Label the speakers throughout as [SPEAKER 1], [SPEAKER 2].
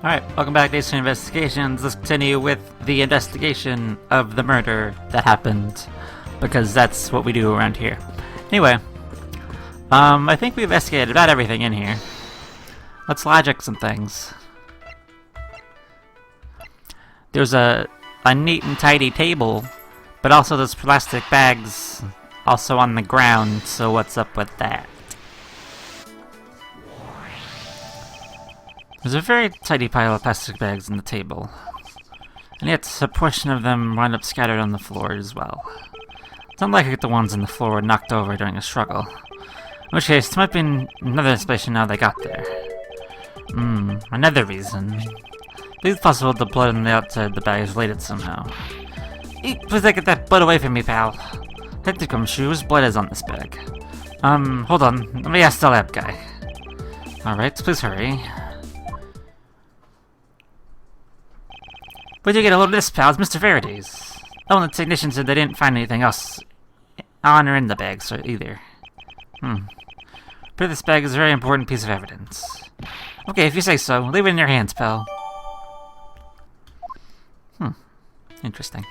[SPEAKER 1] Alright, welcome back to Ace Investigations. Let's continue with the investigation of the murder that happened, because that's what we do around here. Anyway, I think we investigated about everything in here. Let's logic some things. There's a neat and tidy table, but also there's plastic bags also on the ground, so what's up with that? There's a very tidy pile of plastic bags on the table, and yet a portion of them wind up scattered on the floor as well. It's unlikely the ones on the floor were knocked over during a struggle, in which case there might be another explanation how they got there. Another reason. It's possible the blood on the outside of the bag is related somehow. Please get that blood away from me, pal. Detective Gumshoe, whose blood is on this bag? Hold on, let me ask the lab guy. Alright, please hurry. Where'd you get a load of this, pal? It's Mr. Faraday's. Oh, and the technician said they didn't find anything else on or in the bag, so either. But this bag is a very important piece of evidence. Okay, if you say so. Leave it in your hands, pal. Interesting.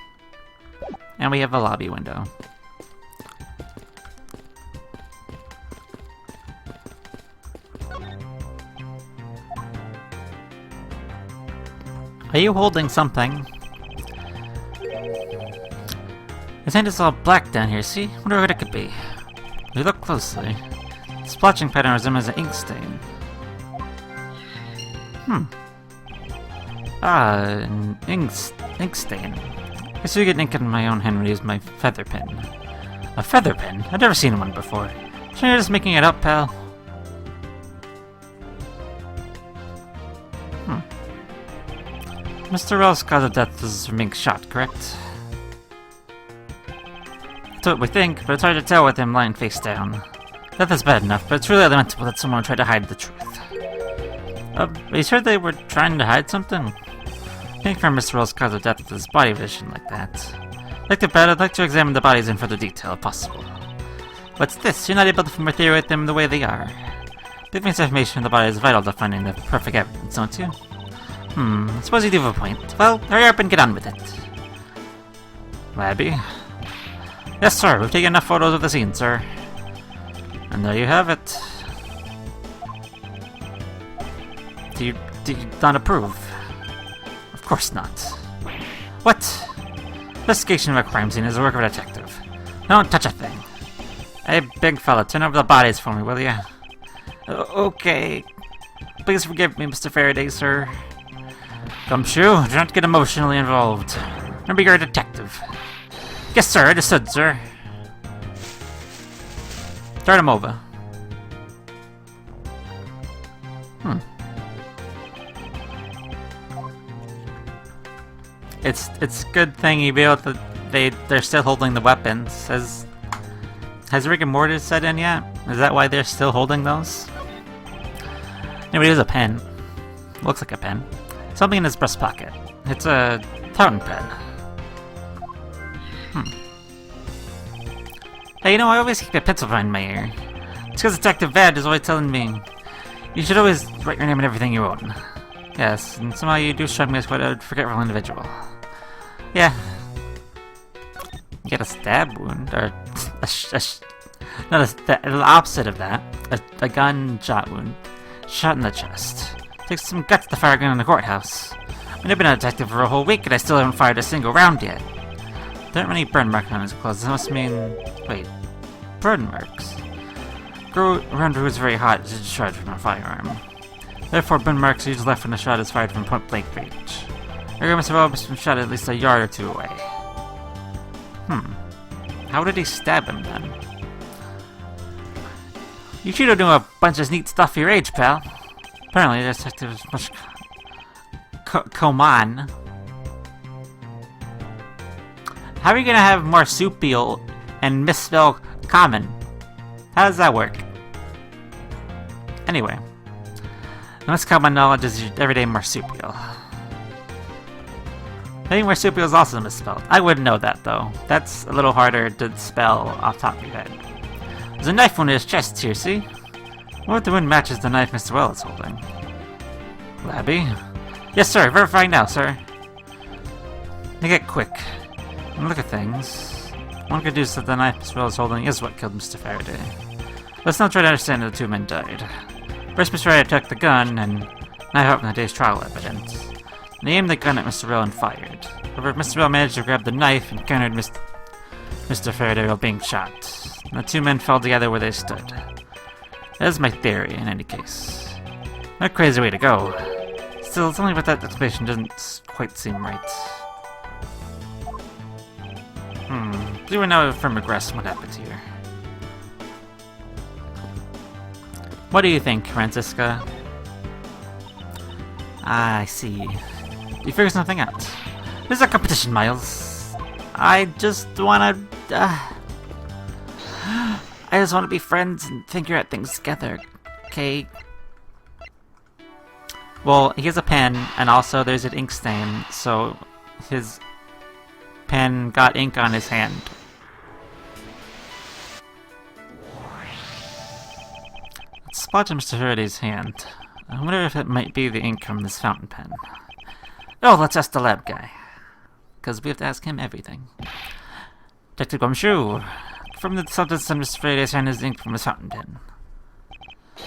[SPEAKER 1] And we have a lobby window. Are you holding something? His hand is all black down here, see? Wonder what it could be. If you look closely, the splotching pattern resembles an ink stain. An ink stain. I guess you get ink in my own hand when I use my feather pen. A feather pen? I've never seen one before. So you're just making it up, pal? Mr. Wells' cause of death is from being shot, correct? That's what we think, but it's hard to tell with him lying face down. Death is bad enough, but it's really lamentable that someone tried to hide the truth. Are you sure they were trying to hide something? I think from Mr. Wells' cause of death with his body position like that. I'd like to examine the bodies in further detail, if possible. What's this? You're not able to form a theory with them the way they are. Giving us information on the body is vital to finding the perfect evidence, don't you? I suppose you do have a point. Well, hurry up and get on with it. Labby? Yes, sir. We've taken enough photos of the scene, sir. And there you have it. Do you not approve? Of course not. What? Investigation of a crime scene is the work of a detective. Don't touch a thing. Hey, big fella, turn over the bodies for me, will ya? Okay. Please forgive me, Mr. Faraday, sir. Gumshoe, do not get emotionally involved. Remember, you're a detective. Yes, sir. Understood, sir. Turn him over. It's a good thing you be able to. They're still holding the weapons. Has Rick and Morty set in yet? Is that why they're still holding those? Anyway, there's a pen. Looks like a pen. Something in his breast pocket. It's a fountain pen. Hey, you know, I always keep a pencil behind my ear. It's because Detective Vad is always telling me you should always write your name in everything you own. Yes, and somehow you do strike me as quite a forgetful individual. Yeah. You get a stab wound, or the opposite of that. A gunshot wound. Shot in the chest. Takes some guts to fire a gun in the courthouse. I mean, I've been a detective for a whole week and I still haven't fired a single round yet. There aren't any burn marks on his clothes. That must mean... Wait. Burn marks? Grow around who is very hot is discharged from a firearm. Therefore, burn marks are usually left when a shot is fired from point-blank range. Eric must have always been shot at least a yard or two away. How did he stab him then? You should have known a bunch of neat stuff your age, pal. Apparently, the detective is much... Common. How are you gonna have marsupial and misspell common? How does that work? Anyway. The most common knowledge is your everyday marsupial. I think marsupial is also misspelled. I wouldn't know that, though. That's a little harder to spell off the top of your head. There's a knife wound in his chest here, see? What if the wound matches the knife Mr. Wells is holding? Labby? Yes, sir. Verifying now, sir. They get quick. And look at things. One could deduce that the knife Mr. Bell is holding is what killed Mr. Faraday. Let's not try to understand how the two men died. First, Mr. Faraday took the gun and knife out from the day's trial evidence. And he aimed the gun at Mr. Bell and fired. However, Mr. Bell managed to grab the knife and countered Mr. Faraday while being shot. And the two men fell together where they stood. That is my theory, in any case. Not a crazy way to go. Still, something about that explanation doesn't quite seem right. Do we know from aggressor what happened here? What do you think, Francisca? Ah, I see. You figure something out. This is a competition, Miles. I just wanna... I just wanna be friends and figure out things together, okay? Well, he has a pen, and also there's an ink stain, so his pen got ink on his hand. Let's spot Mr. Faraday's hand. I wonder if it might be the ink from this fountain pen. Oh, let's ask the lab guy. Because we have to ask him everything. Detective Gumshoe, from the substance on Mr. Faraday's hand is ink from his fountain pen.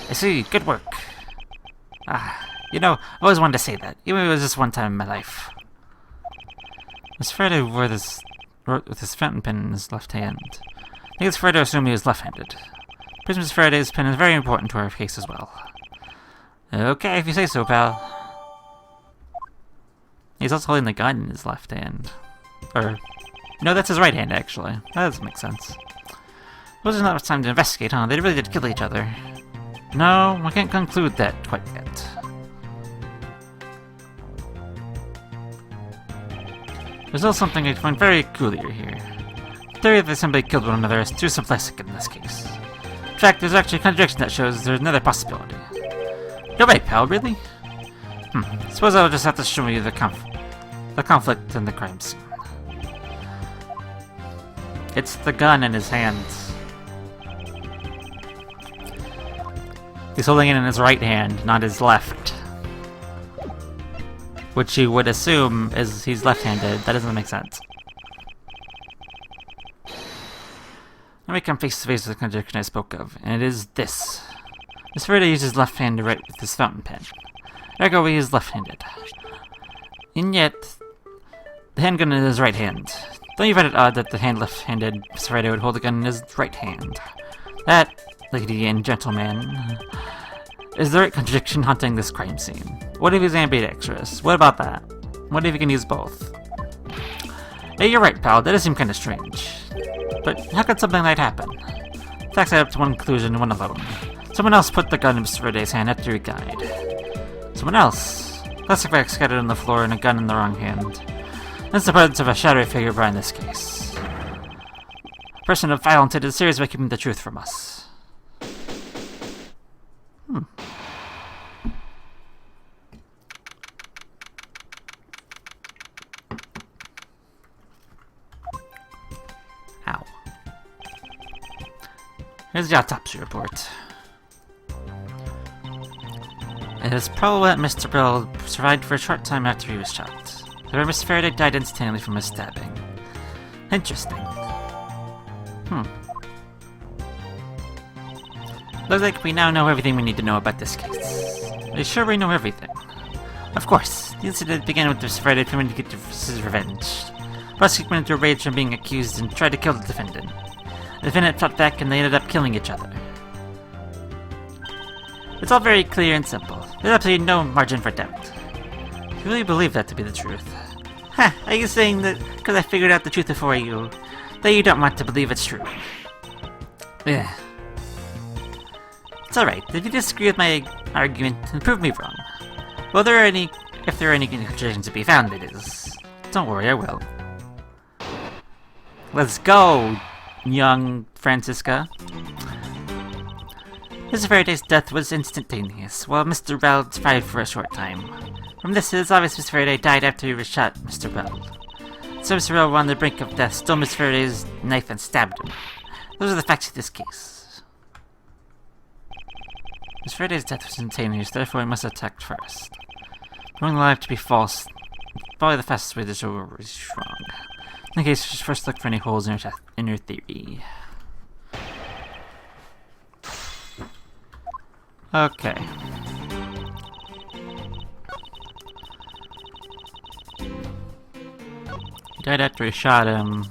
[SPEAKER 1] I see, good work. You know, I always wanted to say that, even if it was just one time in my life. Mr. Faraday wrote with his fountain pen in his left hand. I think it's fair to assume he was left-handed. Mr. Faraday's pen is very important to our case as well. Okay, if you say so, pal. He's also holding the gun in his left hand. Or, no, that's his right hand, actually. That doesn't make sense. Wasn't enough time to investigate, huh? They really did kill each other. No, I can't conclude that quite yet. There's also something I find very peculiar here. The theory that somebody killed one another is too simplistic in this case. In fact, there's actually a contradiction that shows there's another possibility. No way, pal, really? Suppose I'll just have to show you the conflict in the crime scene. It's the gun in his hands. He's holding it in his right hand, not his left. Which you would assume is he's left-handed. That doesn't make sense. Let me come face to face with the contradiction I spoke of, and it is this. Mr. Faraday uses left hand to write with his fountain pen. Ergo, he is left-handed. And yet, the handgun in his right hand. Don't you find it odd that the left-handed Mr. Faraday would hold the gun in his right hand? That, lady and gentleman, is the right contradiction haunting this crime scene. What if he's ambidextrous? What about that? What if he can use both? Hey, you're right, pal. That does seem kind of strange. But how could something like that happen? Facts add up to one conclusion, one alone. Someone else put the gun in Mr. Faraday's hand after he died. Someone else. Plastic bags scattered on the floor and a gun in the wrong hand. That's the presence of a shadowy figure behind this case. A person of violence is serious by keeping the truth from us. Ow. Here's the autopsy report. It is probable that Mr. Bell survived for a short time after he was shot. However, Mr. Faraday died instantly from a stabbing. Interesting. Looks like we now know everything we need to know about this case. Are you sure we know everything? Of course. The incident began with Mr. Faraday trying to get his revenge. Prosecutor went into a rage from being accused and tried to kill the defendant. The defendant fought back and they ended up killing each other. It's all very clear and simple. There's absolutely no margin for doubt. You really believe that to be the truth? Ha! Are you saying that because I figured out the truth before you, that you don't want to believe it's true? Ugh. It's alright. If you disagree with my argument, then prove me wrong. Well, if there are any contradictions to be found, it is. Don't worry, I will. Let's go, young Francisca. Mr. Faraday's death was instantaneous, while Mr. Bell survived for a short time. From this, it is obvious Mr. Faraday died after he was shot Mr. Bell. So Mr. Bell, on the brink of death, stole Mr. Faraday's knife and stabbed him. Those are the facts of this case. Mr. Faraday's death was instantaneous, therefore he must have attacked first. Knowing the life to be false, probably the fastest way to show is wrong. In case, just first look for any holes in your theory. Okay. He died after he shot him.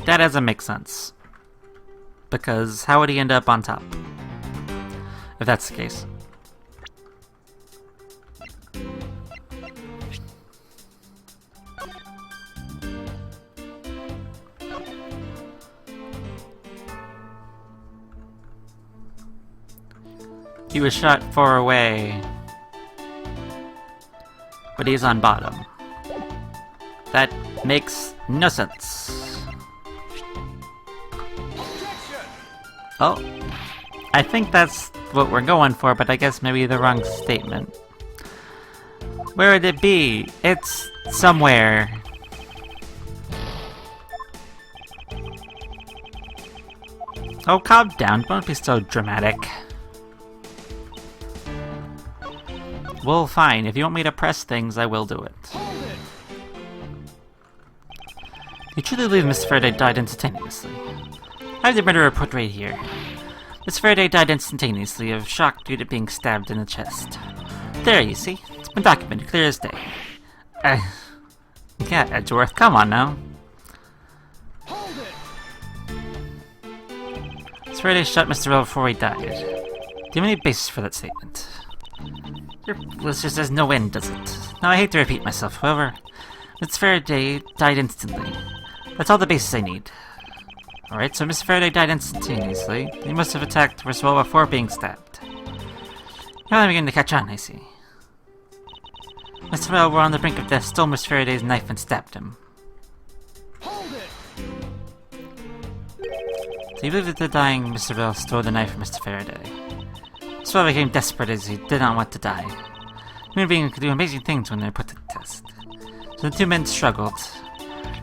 [SPEAKER 1] That doesn't make sense. Because how would he end up on top? If that's the case. He was shot far away, but he's on bottom. That makes no sense. Oh, I think that's what we're going for, but I guess maybe the wrong statement. Where would it be? It's somewhere. Oh, calm down. Don't be so dramatic. Well, fine. If you want me to press things, I will do it. You truly believe Miss Faraday died instantaneously? I have the murder report right here. Miss Faraday died instantaneously of shock due to being stabbed in the chest. There, you see? It's been documented, clear as day. Yeah, Edgeworth, come on now. Miss Faraday shot Mr. Bell before he died. Do you have any basis for that statement? Your list just has no end, does it? Now, I hate to repeat myself, however, Miss Faraday died instantly. That's all the basis I need. Alright, so Miss Faraday died instantaneously. He must have attacked Miss Well before being stabbed. Now I'm beginning to catch on, I see. Mr. Well were on the brink of death, stole Miss Faraday's knife and stabbed him.
[SPEAKER 2] Hold it!
[SPEAKER 1] So you believe that the dying Mr. Bell stole the knife from Mr. Faraday. Mr. Bell became desperate as he did not want to die. Human beings can do amazing things when they're put to the test. So the two men struggled.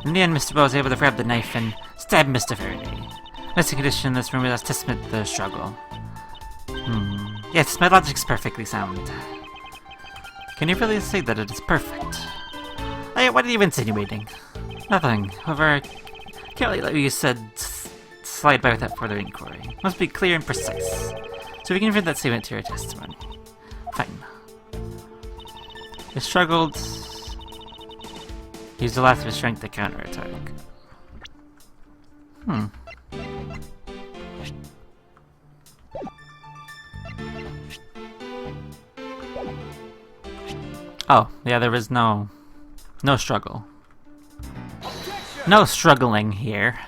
[SPEAKER 1] In the end, Mr. Bell was able to grab the knife and stab Mr. Faraday. Missing condition in this room is testament to the struggle. Yes, my logic's perfectly sound. Can you really say that it is perfect? Hey, what are you insinuating? Nothing. However, I can't really let what you said slide by without further inquiry. It must be clear and precise. So we can refer that statement to your testimony. Fine. He struggled. Used the last of his strength to counterattack. Oh, yeah, there was no struggle. No struggling here.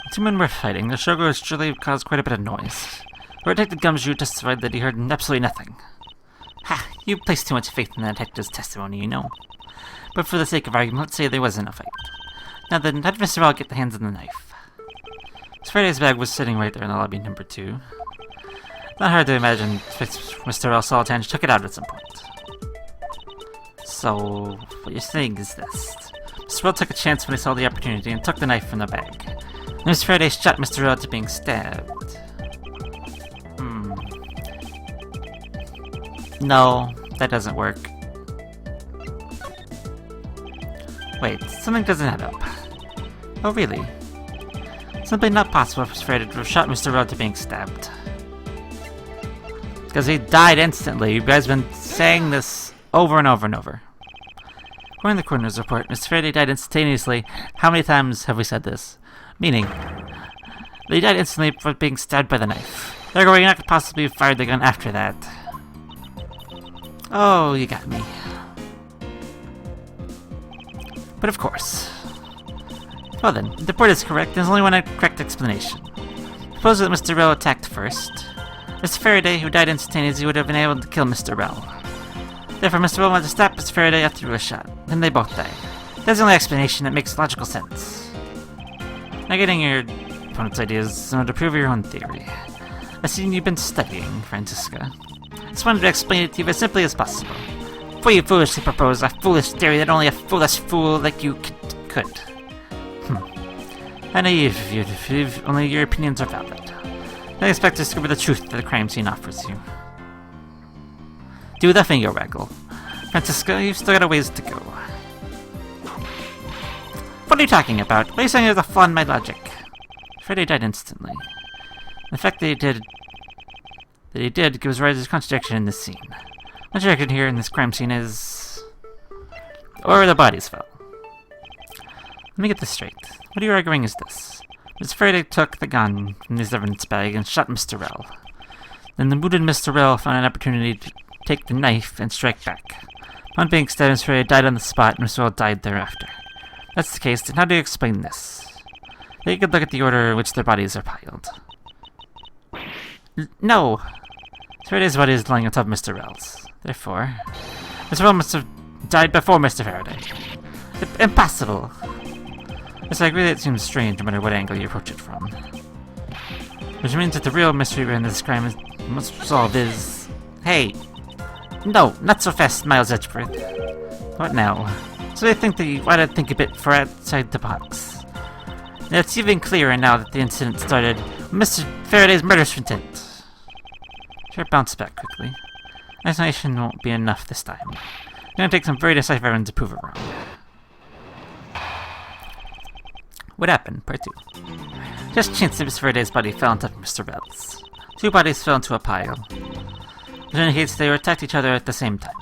[SPEAKER 1] The two men were fighting. The struggle surely caused quite a bit of noise. The Detective Gumshoe testified that he heard absolutely nothing. Ha! You place too much faith in the detective's testimony, you know. But for the sake of argument, let's say there wasn't a fight. Now then, how did Mr. Bell get the hands on the knife? Miss Faraday's bag was sitting right there in the lobby number 2. Not hard to imagine Mr. Bell saw it and took it out at some point. So, what you're saying is this. Mr. Bell took a chance when he saw the opportunity and took the knife from the bag. And Miss Faraday shot Mr. Bell to being stabbed. No, that doesn't work. Wait, something doesn't add up. Oh, really? Simply not possible for Miss Faraday to have shot Mr. Bell to being stabbed. Because he died instantly. You guys have been saying this over and over and over. According to the coroner's report, Miss Faraday died instantaneously. How many times have we said this? Meaning, he died instantly for being stabbed by the knife. Therefore, he could possibly have fired the gun after that. Oh, you got me. But of course. Well then, the report is correct. There's only one correct explanation. Suppose that Mr. Bell attacked first. Mr. Faraday, who died instantaneously, would have been able to kill Mr. Bell. Therefore, Mr. Bell wanted to stab Mr. Faraday after he was shot. Then they both died. That's the only explanation that makes logical sense. Now getting your opponent's ideas in order to prove your own theory. I've seen you've been studying, Francisca. I just wanted to explain it to you as simply as possible. Before you foolishly propose a foolish theory that only a foolish fool like you could. How naive of you to believe only your opinions are valid. I expect to discover the truth that the crime scene offers you. Do the finger waggle. Francisco, you've still got a ways to go. What are you talking about? What are you saying is a flaw in my logic? Freddy died instantly. The fact that he did gives rise to contradiction in this scene. Contradiction here in this crime scene is... or the bodies fell. Let me get this straight. What are you arguing is this? Mr. Faraday took the gun from his evidence bag and shot Mr. Rell. Then the wounded Mr. Rell found an opportunity to take the knife and strike back. Upon being stabbed, Mr. Faraday died on the spot and Mr. Rell died thereafter. If that's the case, then how do you explain this? Take a good look at the order in which their bodies are piled. No! Faraday's body is lying on top of Mr. Rell's. Therefore, Mr. Rell must have died before Mr. Faraday. Impossible! Yes, I agree that it seems strange no matter what angle you approach it from. Which means that the real mystery behind this crime must solve is... Hey! No, not so fast, Miles Edgeworth. What now? So I think that you ought to think a bit for outside the box. Now it's even clearer now that the incident started with Mr. Faraday's murderous intent. Sure, bounce back quickly. Explanation won't be enough this time. It's gonna take some very decisive evidence to prove it wrong. What happened? Part 2. Just chance that Mr. Faraday's body fell on top of Mr. Rell's. 2 bodies fell into a pile, which indicates they attacked each other at the same time.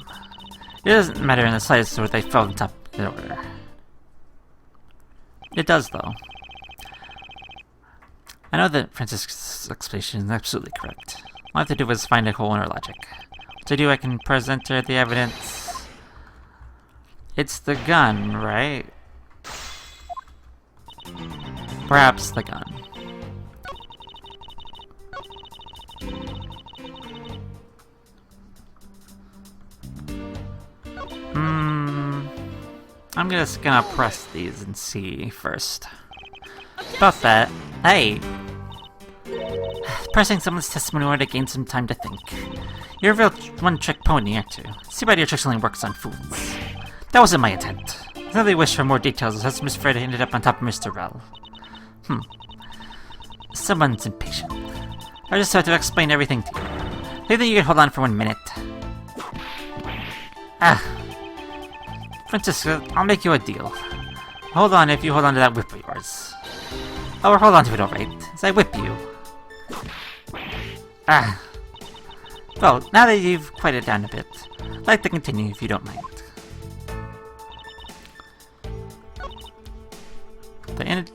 [SPEAKER 1] It doesn't matter in the slightest whether they fell on top in order. It does, though. I know that Francisco's explanation is absolutely correct. All I have to do is find a hole in her logic. To do, I can present her the evidence. It's the gun, right? Perhaps the gun. I'm just gonna press these and see first. About that. Hey! Pressing someone's testimony in order to gain some time to think. You're a real one-trick pony, aren't you? See why your tricks only works on fools. That wasn't my intent. I really wish for more details as Miss Fred ended up on top of Mr. Rell. Someone's impatient. I just have to explain everything to you. Do you think you can hold on for 1 minute? Francisco, I'll make you a deal. Hold on if you hold on to that whip of yours. Or hold on to it, alright, as I whip you. Well, now that you've quieted down a bit, I'd like to continue if you don't mind.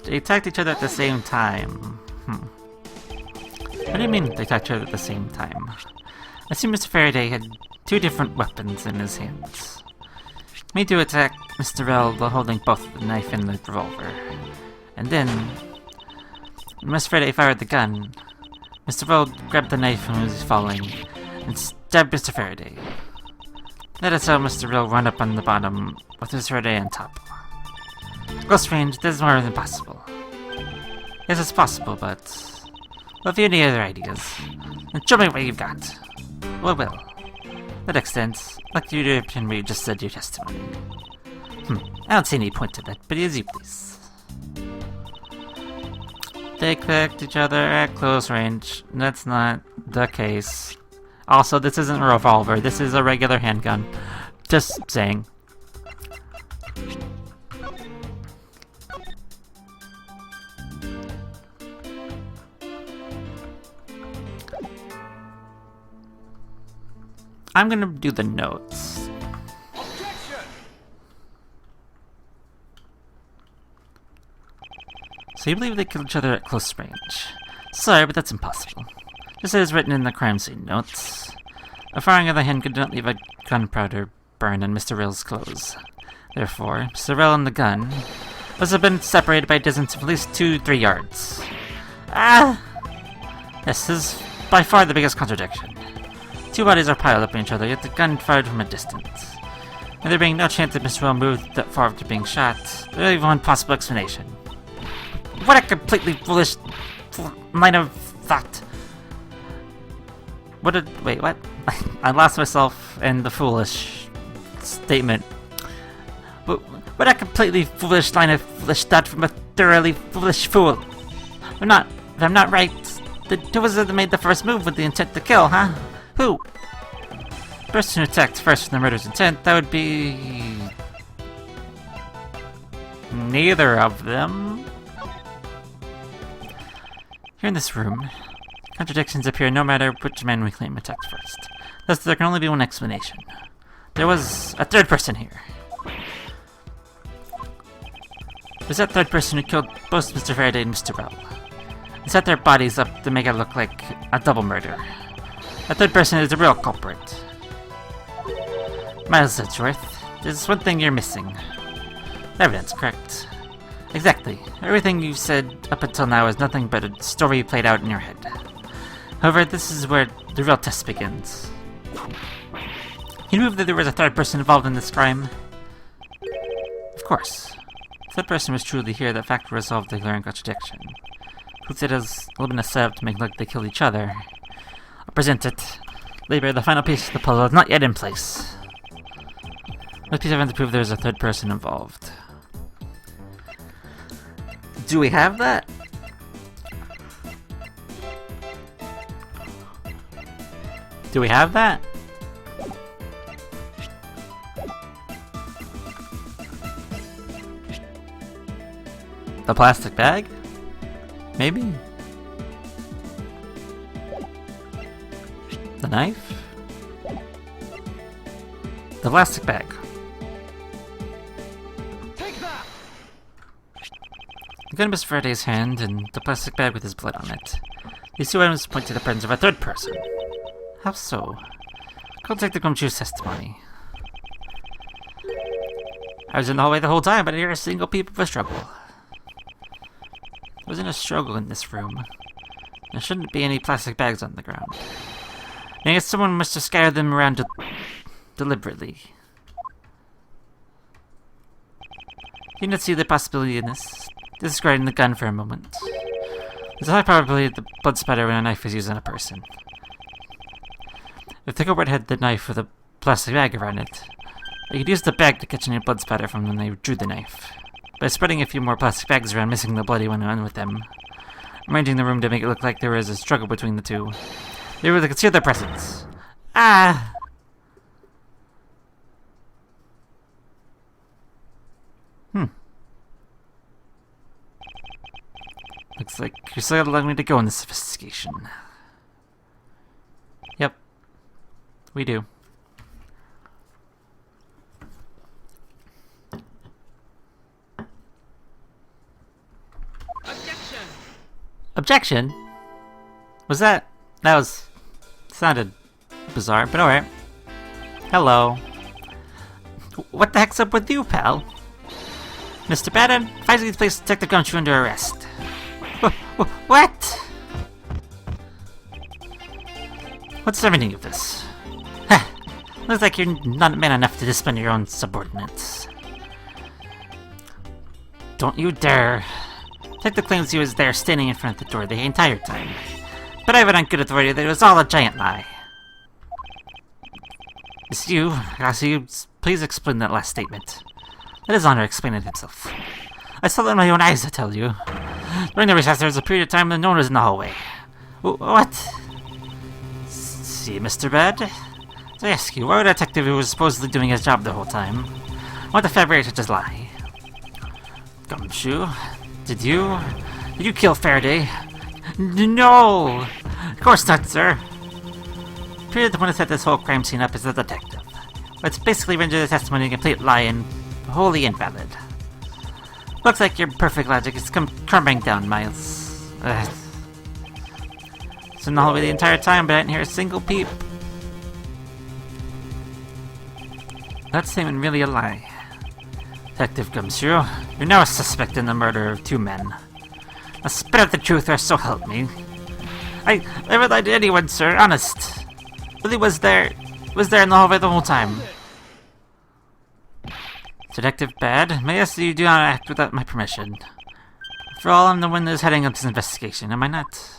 [SPEAKER 1] They attacked each other at the same time. What do you mean they attacked each other at the same time? I see Mr. Faraday had 2 different weapons in his hands. Me to attack Mr. Rell while holding both the knife and the revolver. And then, when Mr. Faraday fired the gun, Mr. Rell grabbed the knife when he was falling and stabbed Mr. Faraday. That is how Mr. Rell wound up on the bottom with Mr. Faraday on top. Close range, this is more than possible. Yes, it's possible, but... well, if you have any other ideas, then show me what you've got. Well, well. That extends, like you did when we just said your testimony. I don't see any point to that, but as you please. They clicked each other at close range. That's not the case. Also, this isn't a revolver, this is a regular handgun. Just saying. I'm gonna do the notes. So you believe they killed each other at close range. Sorry, but that's impossible. Just as written in the crime scene notes. A firing of the hand could not leave a gunpowder burn on Mr. Rell's clothes. Therefore, Mr. Rell and the gun must have been separated by a distance of at least 2-3 yards. This is by far the biggest contradiction. 2 bodies are piled up on each other, yet the gun fired from a distance. And there being no chance that Mr. Rell moved that far after being shot, there's only one possible explanation. What a completely foolish line of thought. Wait, what? I lost myself in the foolish statement. What a completely foolish line of foolish thought from a thoroughly foolish fool. If I'm not right, Who was it that made the first move with the intent to kill, huh? Who? The person who attacked first with the murder's intent, that would be... neither of them. Here in this room, contradictions appear no matter which man we claim attacked first. Thus, there can only be one explanation. There was a third person here. It was that third person who killed both Mr. Faraday and Mr. Bell. They set their bodies up to make it look like a double murder. That third person is the real culprit. Miles Edgeworth, there's one thing you're missing. Evidence, correct? Exactly. Everything you've said up until now is nothing but a story played out in your head. However, this is where the real test begins. Can you prove that there was a third person involved in this crime? Of course. If that person was truly here, that fact would resolve the glaring contradiction. Proof that it has all been a setup to make it look like they killed each other. I'll present it. Later, the final piece of the puzzle is not yet in place. This piece of evidence to prove there's a third person involved. Do we have that? Do we have that? The plastic bag? Maybe? The knife? The plastic bag.
[SPEAKER 2] Take that!
[SPEAKER 1] The gun was Faraday's hand, and the plastic bag with his blood on it. These two items point to the presence of a third person. How so? Go take the Gumshoe's testimony. I was in the hallway the whole time, but I didn't hear a single peep of a struggle. There wasn't a struggle in this room. There shouldn't be any plastic bags on the ground. I guess someone must have scattered them around deliberately. You didn't see the possibility in this. Disregarding the gun for a moment. There's a high probability that the blood spatter when a knife is used on a person. If the culprit had the knife with a plastic bag around it, they could use the bag to catch any blood spatter from when they drew the knife. By spreading a few more plastic bags around, missing the bloody one with them, arranging the room to make it look like there was a struggle between the two, they were able to conceal their presence. Ah! Looks like you're still allowing me to go in this sophistication. Yep. We do.
[SPEAKER 2] Objection!
[SPEAKER 1] Objection? Was that... That was... Sounded bizarre, but alright. Hello. What the heck's up with you, pal? Mr. Batten, advising to place Detective Gumshoe under arrest. What? What's the meaning of this? Looks like you're not man enough to discipline your own subordinates. Don't you dare. Detective claims he was there standing in front of the door the entire time. But I have it on good authority that it was all a giant lie. It's you, please explain that last statement. Let his honor explain it himself. I saw it in my own eyes, I tell you. During the recess, there was a period of time when no one was in the hallway. What? See, Mr. Bad? I ask you, why would a detective who was supposedly doing his job the whole time want to fabricate such a lie? Gumshoe, did you kill Faraday? No! Of course not, sir. The period that one set this whole crime scene up is the detective. But it's basically rendered the testimony a complete lie and wholly invalid. Looks like your perfect logic is crumbling down, Miles. It's in the hallway the entire time, but I didn't hear a single peep. That statement really a lie. Detective Gumshoe, you're now a suspect in the murder of two men. Now spit out the truth or so help me. I never lied to anyone, sir, honest. Really was there in the hallway the whole time. Detective Bad, may I ask that you do not act without my permission? For all, I'm the one that is heading up this investigation, am I not?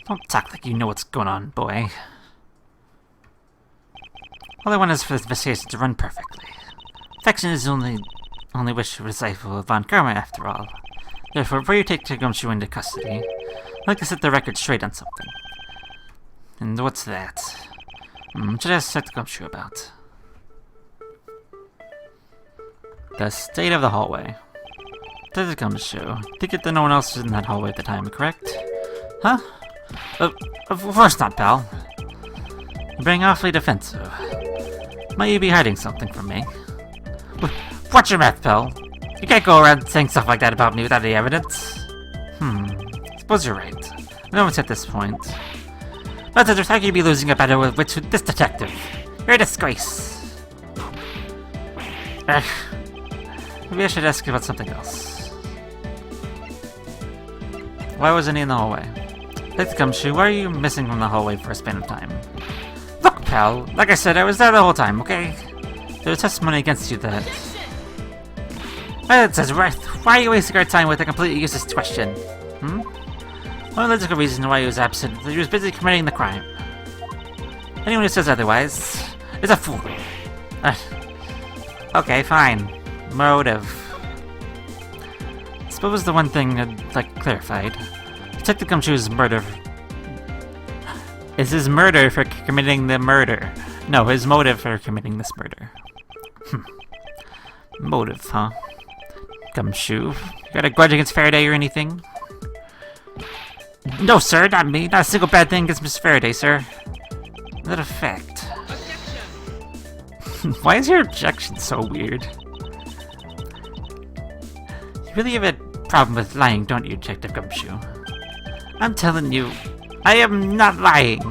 [SPEAKER 1] Don't talk like you know what's going on, boy. All I want is for this investigation to run perfectly. Affection is the only wish for the disciple of Von Karma, after all. Therefore, before you take Gumshoe into custody, I'd like to set the record straight on something. And what's that? Should I ask Seth Gumshoe about? The state of the hallway. Seth Gumshoe. Think that no one else was in that hallway at the time, correct? Huh? Of course not, pal. You're being awfully defensive. Might you be hiding something from me? Watch your mouth, pal. You can't go around saying stuff like that about me without any evidence. Suppose you're right. No one's at this point. But how can you be losing a battle with this detective? You're a disgrace. Maybe I should ask you about something else. Why wasn't he in the hallway? Let's Gumshoe, why are you missing from the hallway for a span of time? Look, pal, like I said, I was there the whole time, okay? There's testimony against you that... It says, why are you wasting our time with a completely useless question? One logical reason why he was absent is that he was busy committing the crime. Anyone who says otherwise is a fool. Okay, fine. Motive. Suppose the one thing I'd like clarified. Detective Gumshoe's murder... is his murder for committing the murder. No, his motive for committing this murder. Motive, huh? Gumshoe, you got a grudge against Faraday or anything? No, sir, not me. Not a single bad thing against Miss Faraday, sir. Not a fact. Why is your objection so weird? You really have a problem with lying, don't you, Detective Gumshoe? I'm telling you, I am not lying.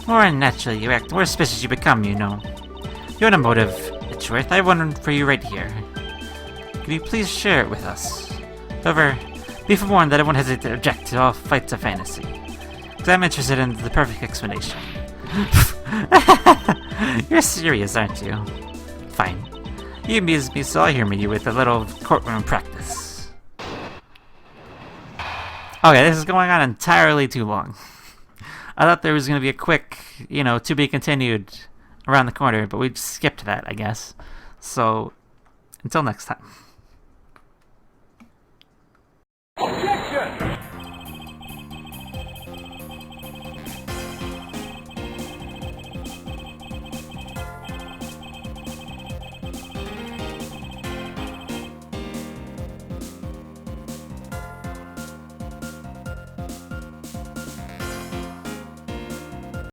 [SPEAKER 1] More unnaturally you act, the more suspicious you become, you know. You want a motive, Edgeworth. I have one for you right here. Could you please share it with us? However, be forewarned that I won't hesitate to object to all fights of fantasy. Because I'm interested in the perfect explanation. You're serious, aren't you? Fine. You amuse me, so I'll humor you with a little courtroom practice. Okay, this is going on entirely too long. I thought there was going to be a quick, to be continued around the corner, but we skipped that, I guess. So, until next time.